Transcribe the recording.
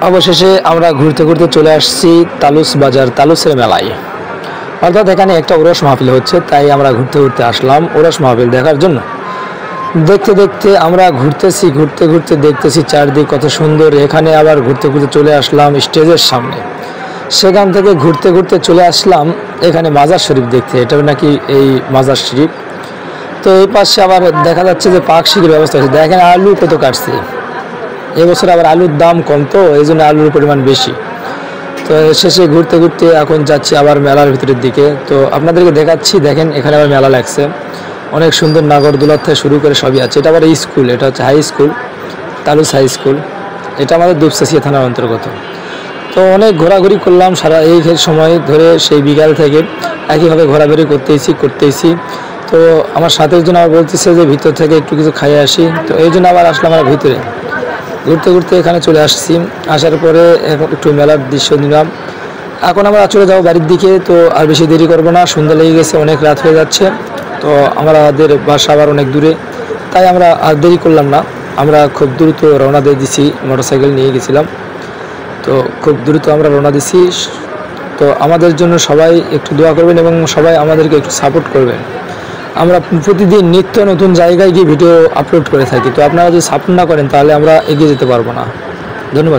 অবশেষে আমরা ঘুরতে ঘুরতে চলে আসছি তালুস বাজার, তালুসের মেলায়। অর্থাৎ এখানে একটা ওরস মাহফিল হচ্ছে, তাই আমরা ঘুরতে ঘুরতে আসলাম ওরস মাহফিল দেখার জন্য। দেখতে দেখতে আমরা ঘুরতে ঘুরতে দেখতেছি চারদিক কত সুন্দর। এখানে আবার ঘুরতে ঘুরতে চলে আসলাম স্টেজের সামনে। সেখান থেকে ঘুরতে ঘুরতে চলে আসলাম এখানে মাজার শরীফ দেখতে। এটা নাকি এই মাজার শরীফ। তো এই পাশে আবার দেখা যাচ্ছে যে পাক শিখের ব্যবস্থা আছে। দেখেন আলু কত কাটছে। এবছর আবার আলুর দাম কম, তো এই জন্য আলুর পরিমাণ বেশি। তো শেষে ঘুরতে ঘুরতে এখন যাচ্ছি আবার মেলার ভিতরের দিকে। তো আপনাদেরকে দেখাচ্ছি, দেখেন এখানে আবার মেলা লাগছে। অনেক সুন্দর নাগরদোলার থেকে শুরু করে সবই আছে। এটা আবার স্কুল, এটা হচ্ছে high school, talus high school. এটা আমাদের দুপচাচিয়া থানার অন্তর্গত। তো অনেক ঘোরাঘুরি করলাম সারা এই সময় ধরে, সেই বিকাল থেকে একইভাবে ঘোরাঘুরি করতেইছি। তো আমার সাথে একজন আবার বলতেছে যে ভিতর থেকে একটু কিছু খাইয়ে আসি। তো এই জন্য আবার আসলাম আমার ভিতরে। ঘুরতে ঘুরতে এখানে চলে আসছি। আসার পরে এখন একটু মেলার দৃশ্য নিলাম। এখন আমরা চলে যাবো বাড়ির দিকে। তো আর বেশি দেরি করবো না, সন্ধ্যা লেগে গেছে, অনেক রাত হয়ে যাচ্ছে। তো আমাদের বাসা আবার অনেক দূরে, তাই আমরা আর দেরি করলাম না। আমরা খুব দ্রুত রওনা দিয়ে দিছি, মোটরসাইকেল নিয়ে গেছিলাম। তো খুব দ্রুত আমরা রওনা দিছি। তো আমাদের জন্য সবাই একটু দোয়া করবেন এবং সবাই আমাদেরকে একটু সাপোর্ট করবেন। আমরা প্রতিদিন নিত্য নতুন জায়গায় গিয়ে ভিডিও আপলোড করে থাকি। তো আপনারা যদি সাপোর্ট না করেন তাহলে আমরা এগিয়ে যেতে পারবো না। ধন্যবাদ।